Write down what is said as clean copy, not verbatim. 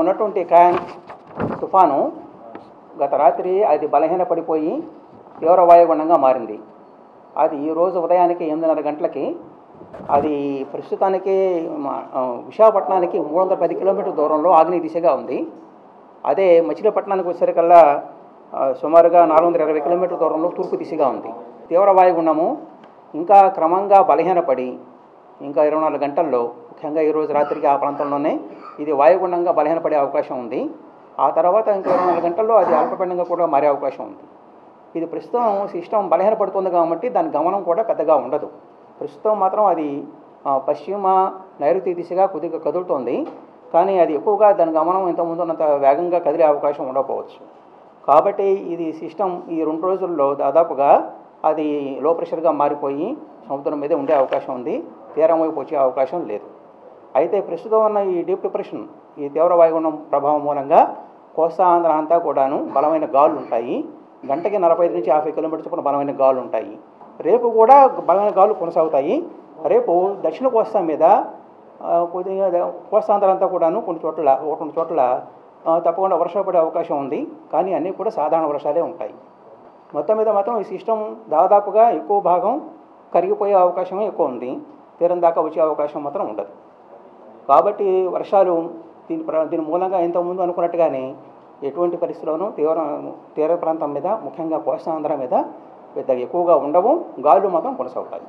ఉన్నటువంటి క్యాన్ తుఫాను గత రాత్రి అది బలహీనపడిపోయి తీవ్ర వాయుగుండంగా మారింది. అది ఈరోజు ఉదయానికి 8:30 గంటలకి అది ప్రస్తుతానికి విశాఖపట్నానికి 310 కిలోమీటర్ల దూరంలో ఆగ్నేయ దిశగా ఉంది. అదే మచిలీపట్నానికి వచ్చేసరికల్లా సుమారుగా 420 కిలోమీటర్ల దూరంలో తూర్పు దిశగా ఉంది. తీవ్ర వాయుగుండము ఇంకా క్రమంగా బలహీనపడి ఇంకా 24 గంటల్లో, ముఖ్యంగా ఈరోజు రాత్రికి ఆ ప్రాంతంలోనే ఇది వాయుగుండంగా బలహీనపడే అవకాశం ఉంది. ఆ తర్వాత ఇంకా 24 గంటల్లో అది అల్పపీడనంగా కూడా మారే అవకాశం ఉంది. ఇది ప్రస్తుతం సిస్టమ్ బలహీనపడుతుంది కాబట్టి దాని గమనం కూడా పెద్దగా ఉండదు. ప్రస్తుతం మాత్రం అది పశ్చిమ నైరుతి దిశగా కొద్దిగా కదులుతోంది. కానీ అది ఎక్కువగా దాని గమనం ఇంతకుముందు ఉన్నంత వేగంగా కదిలే అవకాశం ఉండకపోవచ్చు. కాబట్టి ఇది సిస్టమ్ ఈ 2 రోజుల్లో దాదాపుగా అది లో ప్రెషర్గా మారిపోయి సముద్రం మీదే ఉండే అవకాశం ఉంది. తీరం వైపు వచ్చే అవకాశం లేదు. అయితే ప్రస్తుతం ఉన్న ఈ డీప్ డిప్రెషన్, ఈ తీవ్ర వాయుగుండం ప్రభావం మూలంగా కోస్తా ఆంధ్ర అంతా కూడాను బలమైన గాలులు ఉంటాయి. గంటకి 45 నుంచి 50 కిలోమీటర్ల చొప్పున బలమైన గాలులు ఉంటాయి. రేపు కూడా బలమైన గాలులు కొనసాగుతాయి. రేపు దక్షిణ కోస్తా మీద కొద్దిగా కోస్తాంధ్ర అంతా కూడాను కొన్ని చోట్ల తప్పకుండా వర్షాలు పడే అవకాశం ఉంది. కానీ అన్నీ కూడా సాధారణ వర్షాలే ఉంటాయి. మొత్తం మీద మాత్రం ఈ సిస్టమ్ దాదాపుగా ఎక్కువ భాగం కరిగిపోయే అవకాశమే ఎక్కువ ఉంది. తీరం దాకా వచ్చే అవకాశం మాత్రం ఉండదు. కాబట్టి వర్షాలు దీని మూలంగా ఇంతకుముందు అనుకున్నట్టుగానే ఎటువంటి పరిస్థితుల్లోనూ తీర ప్రాంతం మీద, ముఖ్యంగా కోస్తాంధ్ర మీద పెద్దగా ఎక్కువగా ఉండవు. గాలులు మాత్రం కొనసాగుతాయి.